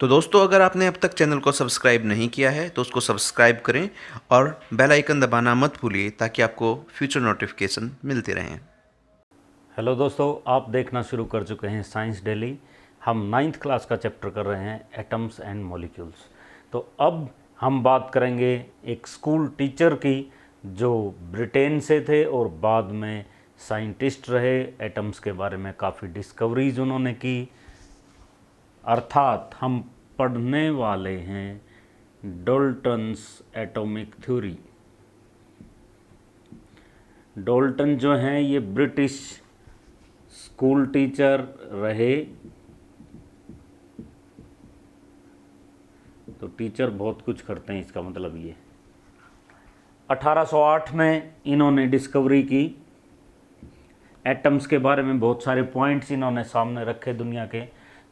तो दोस्तों, अगर आपने अब तक चैनल को सब्सक्राइब नहीं किया है तो उसको सब्सक्राइब करें और बेल आइकन दबाना मत भूलिए ताकि आपको फ्यूचर नोटिफिकेशन मिलते रहें। हेलो दोस्तों, आप देखना शुरू कर चुके हैं साइंस डेली। हम 9th क्लास का चैप्टर कर रहे हैं एटम्स एंड मॉलिक्यूल्स। तो अब हम बात करेंगे एक स्कूल टीचर की जो ब्रिटेन से थे और बाद में साइंटिस्ट रहे। एटम्स के बारे में काफ़ी डिस्कवरीज उन्होंने की। अर्थात हम पढ़ने वाले हैं डाल्टन्स एटॉमिक थ्योरी। डाल्टन जो हैं ये ब्रिटिश स्कूल टीचर रहे। तो टीचर बहुत कुछ करते हैं, इसका मतलब ये 1808 में इन्होंने डिस्कवरी की। एटम्स के बारे में बहुत सारे पॉइंट्स इन्होंने सामने रखे दुनिया के,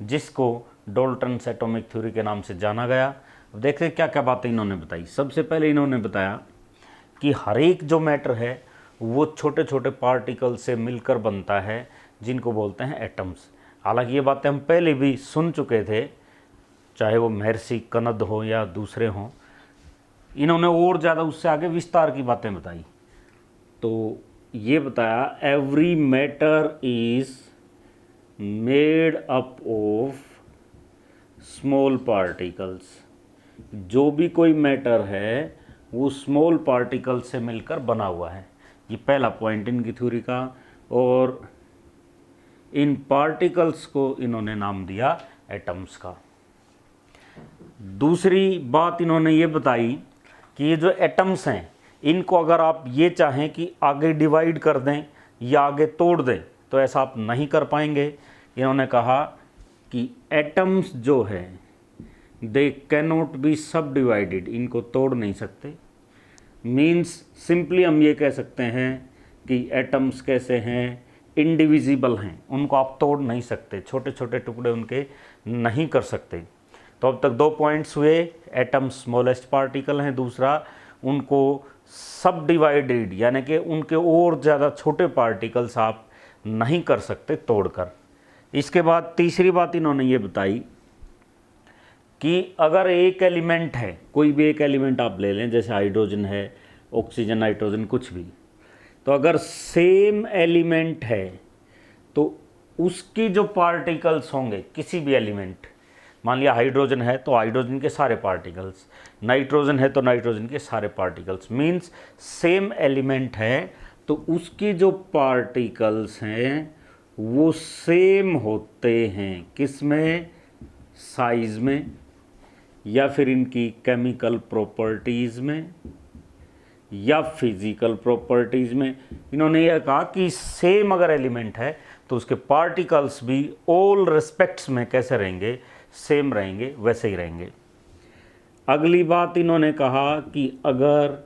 जिसको डाल्टन्स एटॉमिक थ्योरी के नाम से जाना गया। अब देखते हैं क्या क्या बातें इन्होंने बताई। सबसे पहले इन्होंने बताया कि हर एक जो मैटर है वो छोटे छोटे पार्टिकल से मिलकर बनता है, जिनको बोलते हैं एटम्स। हालांकि ये बातें हम पहले भी सुन चुके थे, चाहे वो महर्षि कनद हो या दूसरे हों। इन्होंने और ज़्यादा उससे आगे विस्तार की बातें बताई। तो ये बताया every matter is made up of small particles. जो भी कोई मैटर है वो स्मॉल पार्टिकल से मिलकर बना हुआ है। ये पहला पॉइंट इनकी थ्योरी का। और इन पार्टिकल्स को इन्होंने नाम दिया एटम्स का। दूसरी बात इन्होंने ये बताई कि ये जो एटम्स हैं इनको अगर आप ये चाहें कि आगे डिवाइड कर दें या आगे तोड़ दें तो ऐसा आप नहीं कर पाएंगे। इन्होंने कहा कि एटम्स जो है दे कैन नॉट बी सब डिवाइडेड, इनको तोड़ नहीं सकते। मीन्स सिंपली हम ये कह सकते हैं कि एटम्स कैसे हैं, इंडिविजिबल हैं, उनको आप तोड़ नहीं सकते, छोटे छोटे टुकड़े उनके नहीं कर सकते। तो अब तक 2 पॉइंट्स हुए। एटम्स स्मॉलेस्ट पार्टिकल हैं। दूसरा, उनको सब डिवाइडेड यानी कि उनके और ज़्यादा छोटे पार्टिकल्स आप नहीं कर सकते तोड़कर। इसके बाद तीसरी बात इन्होंने ये बताई कि अगर एक एलिमेंट है, कोई भी एक एलिमेंट आप ले लें, जैसे हाइड्रोजन है, ऑक्सीजन, नाइट्रोजन, कुछ भी, तो अगर सेम एलिमेंट है तो उसकी जो पार्टिकल्स होंगे किसी भी एलिमेंट, मान लिया हाइड्रोजन है तो हाइड्रोजन के सारे पार्टिकल्स, नाइट्रोजन है तो नाइट्रोजन के सारे पार्टिकल्स, मीन्स सेम एलिमेंट है तो उसकी जो पार्टिकल्स हैं वो सेम होते हैं। किस में? साइज में, या फिर इनकी केमिकल प्रॉपर्टीज़ में, या फिजिकल प्रॉपर्टीज़ में। इन्होंने यह कहा कि सेम अगर एलिमेंट है तो उसके पार्टिकल्स भी ऑल रिस्पेक्ट्स में कैसे रहेंगे? सेम रहेंगे, वैसे ही रहेंगे। अगली बात इन्होंने कहा कि अगर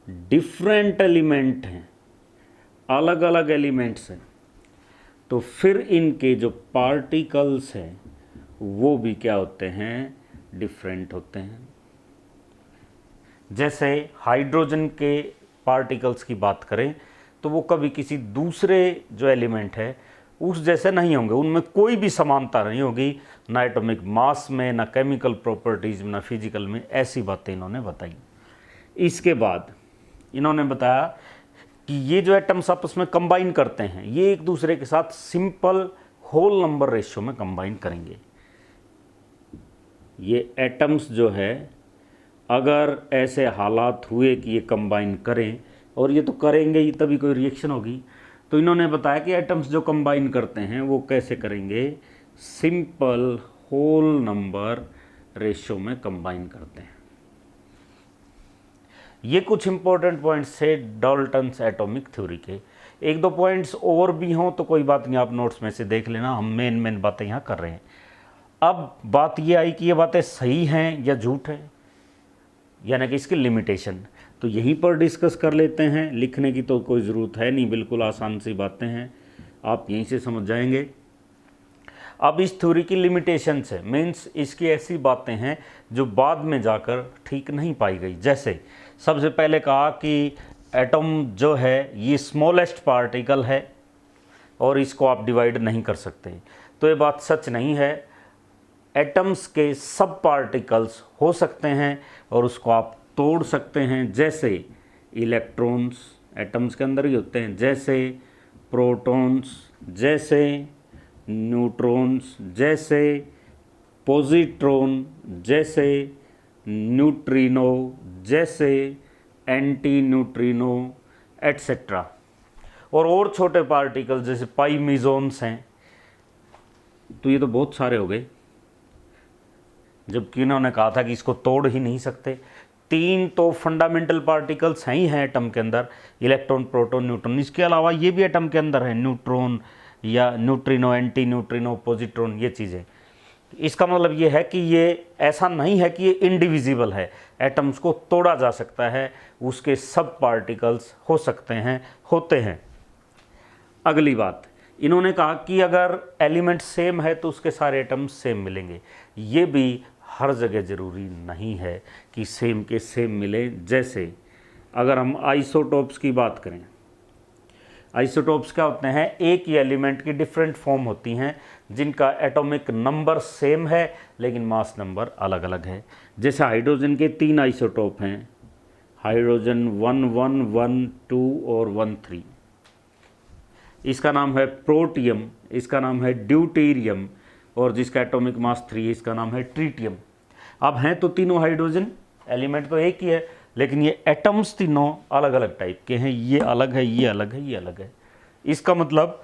डिफरेंट एलिमेंट हैं, अलग अलग एलिमेंट्स हैं, तो फिर इनके जो पार्टिकल्स हैं वो भी क्या होते हैं? डिफरेंट होते हैं। जैसे हाइड्रोजन के पार्टिकल्स की बात करें तो वो कभी किसी दूसरे जो एलिमेंट है उस जैसे नहीं होंगे, उनमें कोई भी समानता नहीं होगी, ना एटॉमिक मास में, ना केमिकल प्रॉपर्टीज़ में, ना फिजिकल में। ऐसी बातें इन्होंने बताई। इसके बाद इन्होंने बताया कि ये जो एटम्स आपस में कंबाइन करते हैं ये एक दूसरे के साथ सिंपल होल नंबर रेशियो में कंबाइन करेंगे। ये एटम्स जो है अगर ऐसे हालात हुए कि ये कंबाइन करें, और ये तो करेंगे ही तभी कोई रिएक्शन होगी, तो इन्होंने बताया कि एटम्स जो कंबाइन करते हैं वो कैसे करेंगे? सिंपल होल नंबर रेशियो में कंबाइन करते हैं। ये कुछ इंपॉर्टेंट पॉइंट्स थे डाल्टन्स एटॉमिक थ्योरी के। 1-2 पॉइंट्स और भी हों तो कोई बात नहीं, आप नोट्स में से देख लेना, हम मेन बातें यहाँ कर रहे हैं। अब बात ये आई कि ये बातें सही हैं या झूठ है, यानी कि इसकी लिमिटेशन, तो यहीं पर डिस्कस कर लेते हैं। लिखने की तो कोई ज़रूरत है नहीं, बिल्कुल आसान सी बातें हैं, आप यहीं से समझ जाएंगे। अब इस थ्योरी की लिमिटेशंस है, मीन्स इसकी ऐसी बातें हैं जो बाद में जाकर ठीक नहीं पाई गई। जैसे सबसे पहले कहा कि एटम जो है ये स्मॉलेस्ट पार्टिकल है और इसको आप डिवाइड नहीं कर सकते, तो ये बात सच नहीं है। एटम्स के सब पार्टिकल्स हो सकते हैं और उसको आप तोड़ सकते हैं, जैसे इलेक्ट्रॉन्स एटम्स के अंदर ही होते हैं, जैसे प्रोटॉन्स, जैसे न्यूट्रॉन्स, जैसे पॉजिट्रॉन, जैसे न्यूट्रिनो, जैसे एंटी न्यूट्रिनो एट्सेट्रा। और छोटे पार्टिकल जैसे पाई मेसॉन्स हैं। तो ये तो बहुत सारे हो गए, जबकि इन्होंने कहा था कि इसको तोड़ ही नहीं सकते। 3 तो फंडामेंटल पार्टिकल्स हैं ही हैं एटम के अंदर, इलेक्ट्रॉन, प्रोटॉन, न्यूट्रॉन। इसके अलावा ये भी एटम के अंदर है, न्यूट्रॉन या न्यूट्रिनो, एंटी न्यूट्रिनो, पॉजिट्रॉन, ये चीज़ें। इसका मतलब ये है कि ये ऐसा नहीं है कि ये इंडिविजिबल है, एटम्स को तोड़ा जा सकता है, उसके सब पार्टिकल्स हो सकते हैं, होते हैं। अगली बात, इन्होंने कहा कि अगर एलिमेंट सेम है तो उसके सारे एटम्स सेम मिलेंगे। ये भी हर जगह ज़रूरी नहीं है कि सेम के सेम मिले। जैसे अगर हम आइसोटोप्स की बात करें, आइसोटोप्स क्या होते हैं? एक ही एलिमेंट की डिफरेंट फॉर्म होती हैं जिनका एटॉमिक नंबर सेम है लेकिन मास नंबर अलग अलग है। जैसे हाइड्रोजन के 3 आइसोटोप हैं, हाइड्रोजन 1, 1, 1, 2 और 1, 3। इसका नाम है प्रोटियम, इसका नाम है ड्यूटेरियम, और जिसका एटॉमिक मास 3 है इसका नाम है ट्रीटियम। अब हैं तो तीनों हाइड्रोजन, एलिमेंट तो एक ही है, लेकिन ये एटम्स तीनों अलग अलग टाइप के हैं। ये अलग है, ये अलग है, ये अलग है। इसका मतलब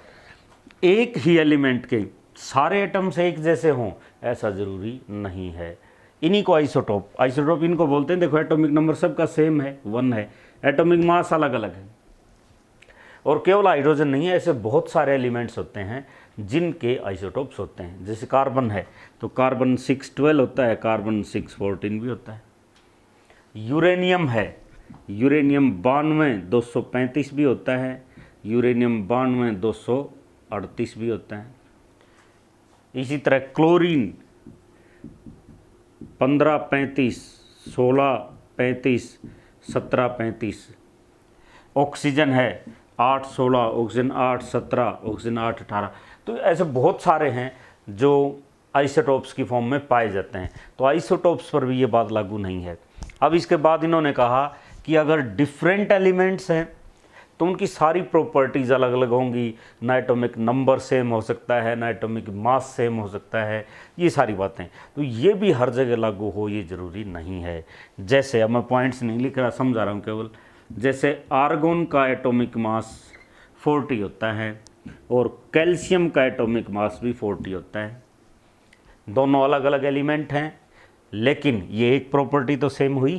एक ही एलिमेंट के सारे एटम्स एक जैसे हों ऐसा ज़रूरी नहीं है। इन्हीं को आइसोटोप इनको बोलते हैं। देखो एटॉमिक नंबर सबका सेम है, 1 है, एटॉमिक मास अलग अलग है। और केवल हाइड्रोजन नहीं है, ऐसे बहुत सारे एलिमेंट्स होते हैं जिनके आइसोटोप्स होते हैं। जैसे कार्बन है तो कार्बन 612 होता है, कार्बन 614 भी होता है। यूरेनियम है, यूरेनियम 92 235 भी होता है, यूरेनियम 92 238 भी होता है। इसी तरह क्लोरीन 1535 1635 1735। ऑक्सीजन है 8 16, ऑक्सीजन 8 17, ऑक्सीजन 8 18। तो ऐसे बहुत सारे हैं जो आइसोटोप्स की फॉर्म में पाए जाते हैं। तो आइसोटोप्स पर भी ये बात लागू नहीं है। अब इसके बाद इन्होंने कहा कि अगर डिफरेंट एलिमेंट्स हैं तो उनकी सारी प्रॉपर्टीज़ अलग अलग होंगी, ना एटॉमिक नंबर सेम हो सकता है, ना एटॉमिक मास सेम हो सकता है, ये सारी बातें। तो ये भी हर जगह लागू हो ये ज़रूरी नहीं है। जैसे अब मैं पॉइंट्स नहीं लिख रहा, समझा रहा हूँ केवल। जैसे आर्गोन का एटॉमिक मास 40 होता है और कैल्शियम का एटॉमिक मास भी 40 होता है। दोनों अलग अलग एलिमेंट हैं, लेकिन ये एक प्रॉपर्टी तो सेम हुई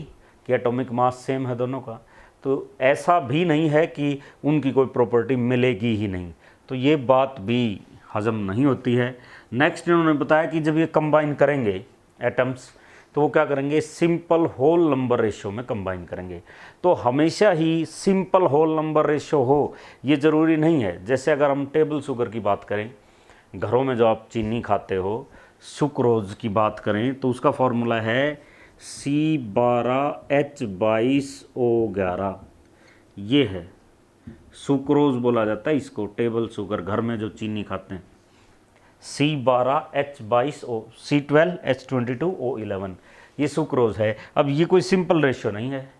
कि एटॉमिक मास सेम है दोनों का। तो ऐसा भी नहीं है कि उनकी कोई प्रॉपर्टी मिलेगी ही नहीं। तो ये बात भी हजम नहीं होती है। नेक्स्ट इन्होंने बताया कि जब ये कंबाइन करेंगे एटम्स तो वो क्या करेंगे? सिंपल होल नंबर रेशियो में कंबाइन करेंगे। तो हमेशा ही सिंपल होल नंबर रेशियो हो ये ज़रूरी नहीं है। जैसे अगर हम टेबल शुगर की बात करें, घरों में जो आप चीनी खाते हो, सुक्रोज की बात करें तो उसका फॉर्मूला है C12H22O11। ये है सुक्रोज बोला जाता है इसको, टेबल शुगर, घर में जो चीनी खाते हैं। C12H22O, C12H22O11, ये सुक्रोज है। अब ये कोई सिंपल रेशियो नहीं है,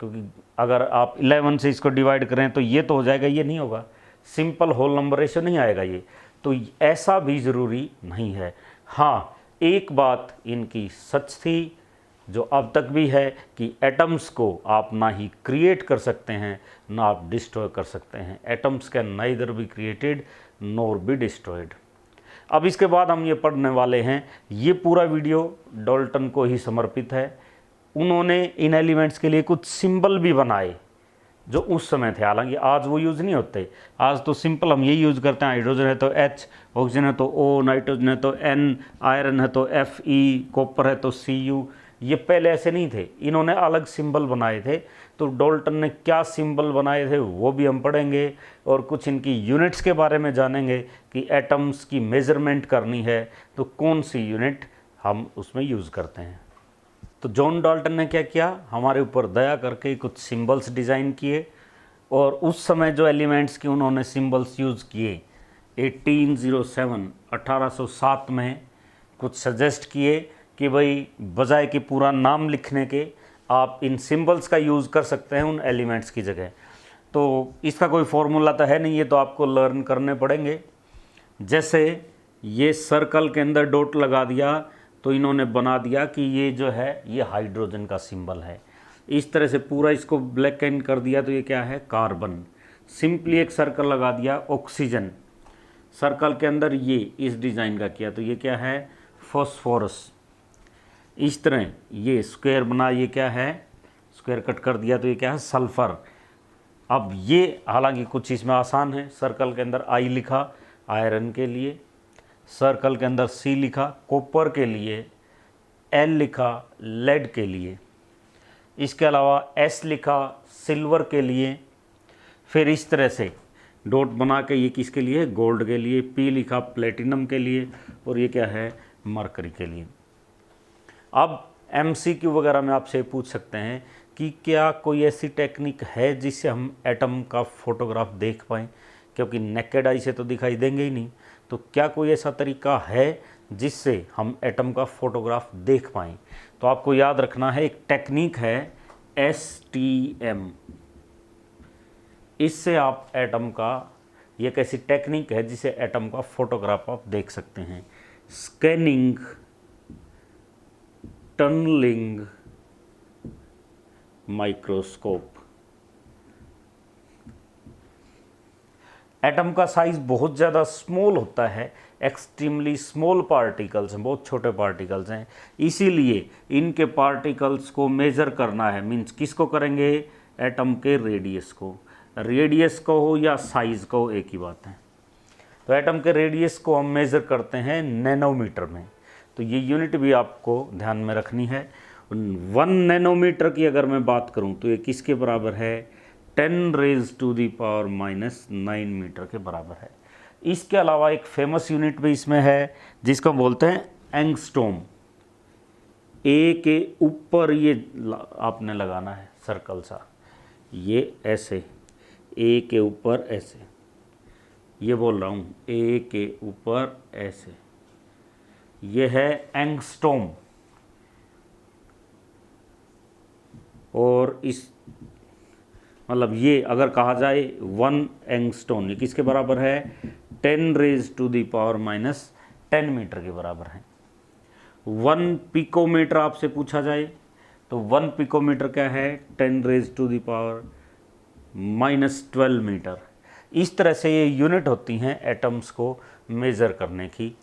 क्योंकि अगर आप 11 से इसको डिवाइड करें तो ये तो हो जाएगा, ये नहीं होगा। सिंपल होल नंबर रेशियो नहीं आएगा ये। तो ऐसा भी ज़रूरी नहीं है। हाँ, एक बात इनकी सच थी जो अब तक भी है कि एटम्स को आप ना ही क्रिएट कर सकते हैं ना आप डिस्ट्रॉय कर सकते हैं। Atoms can neither be created NOR be destroyed. अब इसके बाद हम ये पढ़ने वाले हैं, ये पूरा वीडियो डाल्टन को ही समर्पित है। उन्होंने इन एलिमेंट्स के लिए कुछ सिंबल भी बनाए जो उस समय थे, हालांकि आज वो यूज़ नहीं होते। आज तो सिंपल हम यही यूज़ करते हैं। हाइड्रोजन है तो H, ऑक्सीजन है तो O, नाइट्रोजन है तो N, आयरन है तो Fe, कॉपर है तो Cu। ये पहले ऐसे नहीं थे, इन्होंने अलग सिंबल बनाए थे। तो डाल्टन ने क्या सिंबल बनाए थे वो भी हम पढ़ेंगे, और कुछ इनकी यूनिट्स के बारे में जानेंगे कि एटम्स की मेज़रमेंट करनी है तो कौन सी यूनिट हम उसमें यूज़ करते हैं। तो जॉन डाल्टन ने क्या किया, हमारे ऊपर दया करके कुछ सिंबल्स डिज़ाइन किए, और उस समय जो एलिमेंट्स की उन्होंने सिंबल्स यूज़ किए 1807 में कुछ सजेस्ट किए कि भाई बजाय कि पूरा नाम लिखने के आप इन सिंबल्स का यूज़ कर सकते हैं उन एलिमेंट्स की जगह। तो इसका कोई फॉर्मूला तो है नहीं, ये तो आपको लर्न करने पड़ेंगे। जैसे ये सर्कल के अंदर डॉट लगा दिया तो इन्होंने बना दिया कि ये जो है ये हाइड्रोजन का सिंबल है। इस तरह से पूरा इसको ब्लैक एंड कर दिया तो ये क्या है, कार्बन। सिंपली एक सर्कल लगा दिया, ऑक्सीजन। सर्कल के अंदर ये इस डिज़ाइन का किया तो ये क्या है, फॉस्फोरस। इस तरह ये स्क्वायर बना, ये क्या है, स्क्वायर कट कर दिया तो ये क्या है, सल्फर। अब ये हालांकि कुछ इसमें आसान है, सर्कल के अंदर आई लिखा आयरन के लिए, सर्कल के अंदर सी लिखा कॉपर के लिए, एल लिखा लेड के लिए, इसके अलावा एस लिखा सिल्वर के लिए, फिर इस तरह से डॉट बना के ये किसके लिए, गोल्ड के लिए, पी लिखा प्लेटिनम के लिए, और ये क्या है, मरकरी के लिए। अब MCQ वगैरह में आपसे पूछ सकते हैं कि क्या कोई ऐसी टेक्निक है जिससे हम एटम का फोटोग्राफ देख पाएँ, क्योंकि नेकेड आई से तो दिखाई देंगे ही नहीं। तो क्या कोई ऐसा तरीका है जिससे हम एटम का फोटोग्राफ देख पाएँ? तो आपको याद रखना है, एक टेक्निक है STM। इससे आप एटम का, ये कैसी टेक्निक है जिससे एटम का फोटोग्राफ आप देख सकते हैं। Scanning, tunneling microscope. एटम का साइज बहुत ज़्यादा स्मॉल होता है, एक्सट्रीमली स्मॉल पार्टिकल्स हैं, बहुत छोटे पार्टिकल्स हैं, इसीलिए इनके पार्टिकल्स को मेज़र करना है। मीन्स किसको करेंगे, एटम के रेडियस को। रेडियस को हो या साइज़ को हो, एक ही बात है। तो एटम के रेडियस को हम मेज़र करते हैं नैनोमीटर में। तो ये यूनिट भी आपको ध्यान में रखनी है। 1 नैनोमीटर की अगर मैं बात करूं तो ये किसके बराबर है, 10⁻⁻⁹ मीटर के बराबर है। इसके अलावा एक फेमस यूनिट भी इसमें है जिसको हम बोलते हैं एंगस्ट्रॉम। ए के ऊपर ये आपने लगाना है सर्कल सा, ये ऐसे, ए के ऊपर ऐसे, ये बोल रहा हूँ, ए के ऊपर ऐसे, ये है एंगस्ट्रॉम। और इस मतलब ये अगर कहा जाए 1 एंगस्ट्रॉम, ये किसके बराबर है, 10⁻⁻10 मीटर के बराबर है। 1 पिकोमीटर आपसे पूछा जाए तो 1 पिकोमीटर क्या है, 10⁻12 मीटर। इस तरह से ये यूनिट होती हैं एटम्स को मेज़र करने की,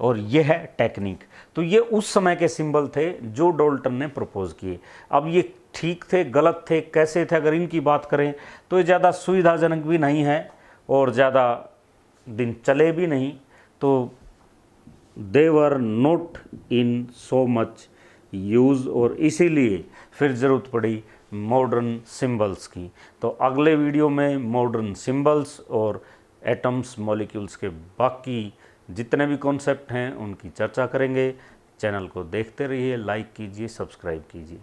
और ये है टेक्निक। तो ये उस समय के सिंबल थे जो डाल्टन ने प्रपोज किए। अब ये ठीक थे, गलत थे, कैसे थे, अगर इनकी बात करें तो ये ज़्यादा सुविधाजनक भी नहीं है और ज़्यादा दिन चले भी नहीं। तो they were not in so much use, और इसीलिए फिर ज़रूरत पड़ी मॉडर्न सिंबल्स की। तो अगले वीडियो में मॉडर्न सिंबल्स और एटम्स, मॉलिक्यूल्स के बाकी जितने भी कॉन्सेप्ट हैं उनकी चर्चा करेंगे। चैनल को देखते रहिए, लाइक कीजिए, सब्सक्राइब कीजिए।